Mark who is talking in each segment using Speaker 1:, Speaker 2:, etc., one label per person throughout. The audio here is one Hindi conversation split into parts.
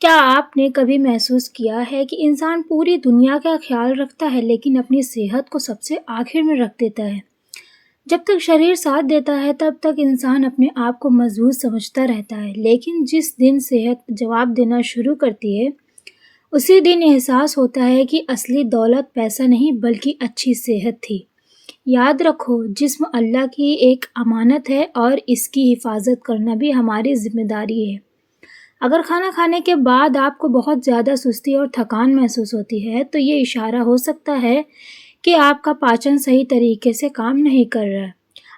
Speaker 1: क्या आपने कभी महसूस किया है कि इंसान पूरी दुनिया का ख्याल रखता है लेकिन अपनी सेहत को सबसे आखिर में रख देता है? जब तक शरीर साथ देता है तब तक इंसान अपने आप को मजबूत समझता रहता है, लेकिन जिस दिन सेहत जवाब देना शुरू करती है, उसी दिन एहसास होता है कि असली दौलत पैसा नहीं बल्कि अच्छी सेहत थी। याद रखो, जिस्म अल्लाह की एक अमानत है और इसकी हिफाजत करना भी हमारी जिम्मेदारी है। अगर खाना खाने के बाद आपको बहुत ज़्यादा सुस्ती और थकान महसूस होती है, तो ये इशारा हो सकता है कि आपका पाचन सही तरीके से काम नहीं कर रहा है।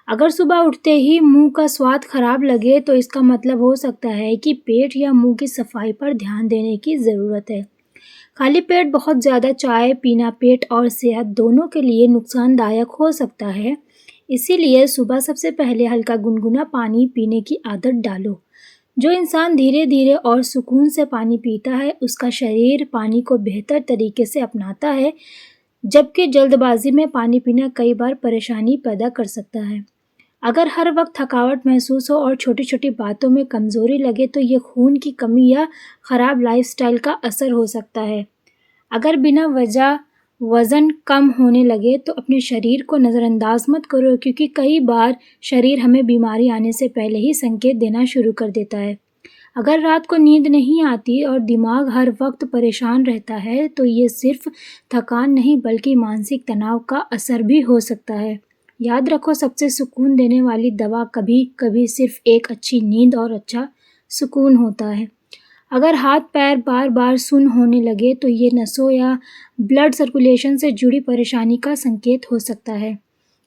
Speaker 1: अगर सुबह उठते ही मुंह का स्वाद खराब लगे, तो इसका मतलब हो सकता है कि पेट या मुंह की सफाई पर ध्यान देने की ज़रूरत है। खाली पेट बहुत ज़्यादा चाय पीना पेट और सेहत दोनों के लिए नुकसानदायक हो सकता है। इसीलिए सुबह सबसे पहले हल्का गुनगुना पानी पीने की आदत डालो। जो इंसान धीरे धीरे और सुकून से पानी पीता है, उसका शरीर पानी को बेहतर तरीके से अपनाता है, जबकि जल्दबाजी में पानी पीना कई बार परेशानी पैदा कर सकता है। अगर हर वक्त थकावट महसूस हो और छोटी छोटी बातों में कमज़ोरी लगे, तो ये खून की कमी या ख़राब लाइफस्टाइल का असर हो सकता है। अगर बिना वजह वज़न कम होने लगे, तो अपने शरीर को नज़रअंदाज मत करो, क्योंकि कई बार शरीर हमें बीमारी आने से पहले ही संकेत देना शुरू कर देता है। अगर रात को नींद नहीं आती और दिमाग हर वक्त परेशान रहता है, तो ये सिर्फ थकान नहीं बल्कि मानसिक तनाव का असर भी हो सकता है। याद रखो, सबसे सुकून देने वाली दवा कभी कभी सिर्फ एक अच्छी नींद और अच्छा सुकून होता है। अगर हाथ पैर बार बार सुन्न होने लगे, तो ये नसों या ब्लड सर्कुलेशन से जुड़ी परेशानी का संकेत हो सकता है।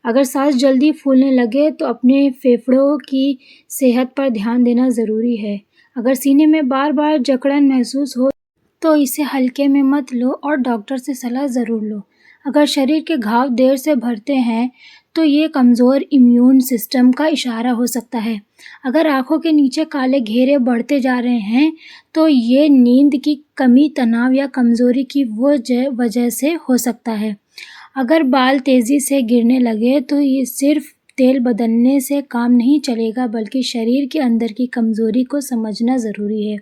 Speaker 1: अगर सांस जल्दी फूलने लगे, तो अपने फेफड़ों की सेहत पर ध्यान देना ज़रूरी है। अगर सीने में बार बार जकड़न महसूस हो, तो इसे हल्के में मत लो और डॉक्टर से सलाह ज़रूर लो। अगर शरीर के घाव देर से भरते हैं, तो ये कमज़ोर इम्यून सिस्टम का इशारा हो सकता है। अगर आँखों के नीचे काले घेरे बढ़ते जा रहे हैं, तो ये नींद की कमी, तनाव या कमज़ोरी की वजह से हो सकता है। अगर बाल तेज़ी से गिरने लगे, तो ये सिर्फ तेल बदलने से काम नहीं चलेगा, बल्कि शरीर के अंदर की कमज़ोरी को समझना ज़रूरी है।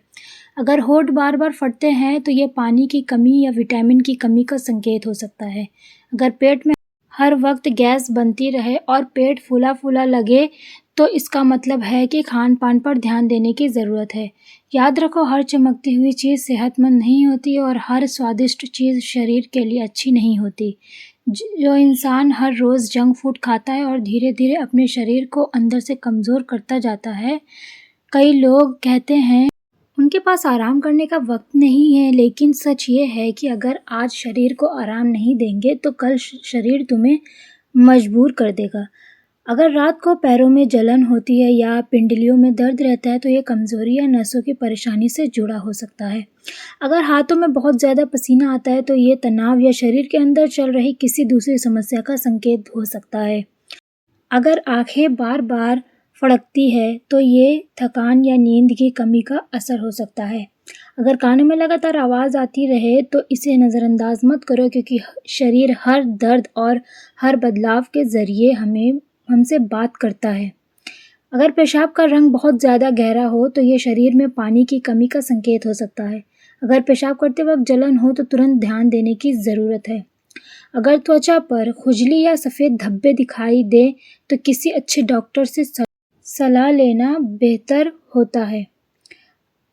Speaker 1: अगर होंठ बार बार फटते हैं, तो ये पानी की कमी या विटामिन की कमी का संकेत हो सकता है। अगर पेट में हर वक्त गैस बनती रहे और पेट फूला फूला लगे, तो इसका मतलब है कि खान पान पर ध्यान देने की ज़रूरत है। याद रखो, हर चमकती हुई चीज़ सेहतमंद नहीं होती और हर स्वादिष्ट चीज़ शरीर के लिए अच्छी नहीं होती। जो इंसान हर रोज़ जंक फूड खाता है और धीरे धीरे अपने शरीर को अंदर से कमज़ोर करता जाता है। कई लोग कहते हैं उनके पास आराम करने का वक्त नहीं है, लेकिन सच ये है कि अगर आज शरीर को आराम नहीं देंगे, तो कल शरीर तुम्हें मजबूर कर देगा। अगर रात को पैरों में जलन होती है या पिंडलियों में दर्द रहता है, तो ये कमज़ोरी या नसों की परेशानी से जुड़ा हो सकता है। अगर हाथों में बहुत ज़्यादा पसीना आता है, तो ये तनाव या शरीर के अंदर चल रही किसी दूसरी समस्या का संकेत हो सकता है। अगर आंखें बार बार फड़कती है, तो ये थकान या नींद की कमी का असर हो सकता है। अगर कानों में लगातार आवाज़ आती रहे, तो इसे नज़रअंदाज मत करो, क्योंकि शरीर हर दर्द और हर बदलाव के ज़रिए हमसे बात करता है। अगर पेशाब का रंग बहुत ज़्यादा गहरा हो, तो ये शरीर में पानी की कमी का संकेत हो सकता है। अगर पेशाब करते वक्त जलन हो, तो तुरंत ध्यान देने की ज़रूरत है। अगर त्वचा पर खुजली या सफ़ेद धब्बे दिखाई दे, तो किसी अच्छे डॉक्टर से सलाह लेना बेहतर होता है।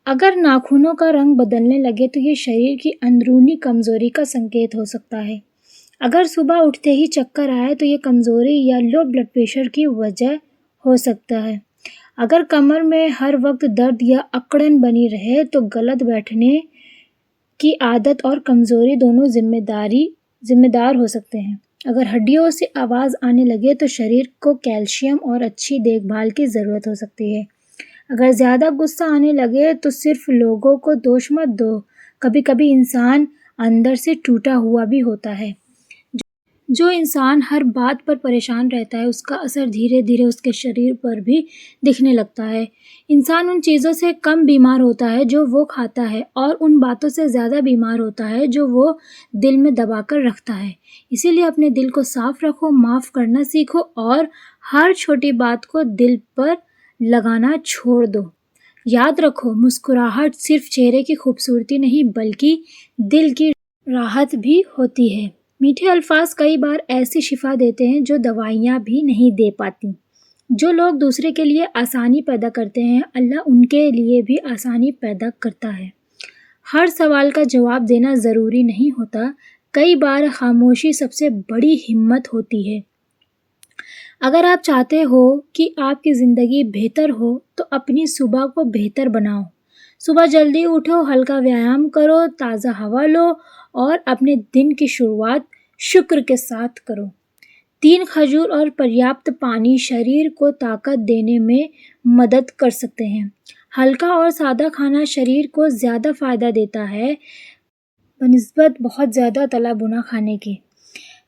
Speaker 1: अगर नाखूनों का रंग बदलने लगे, तो ये शरीर की अंदरूनी कमज़ोरी का संकेत हो सकता है। अगर सुबह उठते ही चक्कर आए, तो ये कमज़ोरी या लो ब्लड प्रेशर की वजह हो सकता है। अगर कमर में हर वक्त दर्द या अकड़न बनी रहे, तो गलत बैठने की आदत और कमज़ोरी दोनों जिम्मेदार हो सकते हैं। अगर हड्डियों से आवाज़ आने लगे, तो शरीर को कैल्शियम और अच्छी देखभाल की ज़रूरत हो सकती है। अगर ज़्यादा गुस्सा आने लगे, तो सिर्फ लोगों को दोष मत दो, कभी कभी इंसान अंदर से टूटा हुआ भी होता है। जो इंसान हर बात पर परेशान रहता है, उसका असर धीरे धीरे उसके शरीर पर भी दिखने लगता है। इंसान उन चीज़ों से कम बीमार होता है जो वो खाता है, और उन बातों से ज़्यादा बीमार होता है जो वो दिल में दबा कर रखता है। इसीलिए अपने दिल को साफ रखो, माफ़ करना सीखो और हर छोटी बात को दिल पर लगाना छोड़ दो। याद रखो, मुस्कुराहट सिर्फ चेहरे की खूबसूरती नहीं बल्कि दिल की राहत भी होती है। मीठे अल्फाज कई बार ऐसी शिफा देते हैं जो दवाइयाँ भी नहीं दे पाती। जो लोग दूसरे के लिए आसानी पैदा करते हैं, अल्लाह उनके लिए भी आसानी पैदा करता है। हर सवाल का जवाब देना ज़रूरी नहीं होता। कई बार खामोशी सबसे बड़ी हिम्मत होती है। अगर आप चाहते हो कि आपकी ज़िंदगी बेहतर हो, तो अपनी सुबह को बेहतर बनाओ। सुबह जल्दी उठो, हल्का व्यायाम करो, ताज़ा हवा लो और अपने दिन की शुरुआत शुक्र के साथ करो। 3 खजूर और पर्याप्त पानी शरीर को ताकत देने में मदद कर सकते हैं। हल्का और सादा खाना शरीर को ज़्यादा फ़ायदा देता है बनिस्बत बहुत ज़्यादा तला भुना खाने के।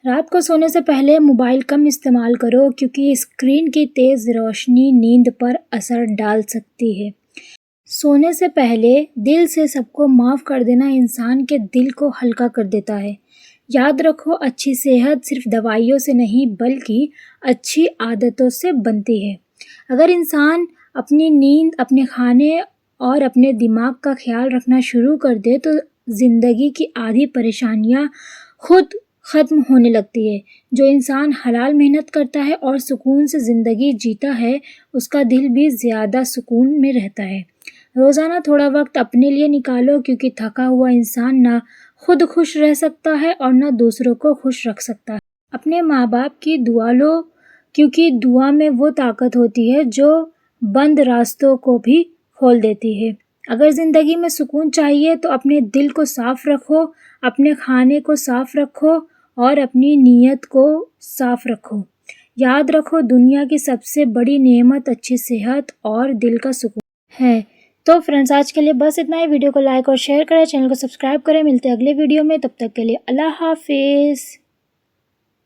Speaker 1: रात को सोने से पहले मोबाइल कम इस्तेमाल करो क्योंकि स्क्रीन की तेज़ रोशनी नींद पर असर डाल सकती है। सोने से पहले दिल से सबको माफ़ कर देना इंसान के दिल को हल्का कर देता है। याद रखो, अच्छी सेहत सिर्फ दवाइयों से नहीं बल्कि अच्छी आदतों से बनती है। अगर इंसान अपनी नींद, अपने खाने और अपने दिमाग का ख्याल रखना शुरू कर दे तो ज़िंदगी की आधी परेशानियाँ खुद ख़त्म होने लगती है। जो इंसान हलाल मेहनत करता है और सुकून से ज़िंदगी जीता है, उसका दिल भी ज़्यादा सुकून में रहता है। रोज़ाना थोड़ा वक्त अपने लिए निकालो क्योंकि थका हुआ इंसान ना खुद खुश रह सकता है और ना दूसरों को खुश रख सकता है। अपने माँ बाप की दुआ लो क्योंकि दुआ में वो ताकत होती है जो बंद रास्तों को भी खोल देती है। अगर ज़िंदगी में सुकून चाहिए तो अपने दिल को साफ रखो, अपने खाने को साफ रखो और अपनी नीयत को साफ रखो। याद रखो, दुनिया की सबसे बड़ी नेमत अच्छी सेहत और दिल का सुकून है। तो फ्रेंड्स, आज के लिए बस इतना ही। वीडियो को लाइक और शेयर करें, चैनल को सब्सक्राइब करें। मिलते हैं अगले वीडियो में, तब तक के लिए अल्लाह हाफिज़।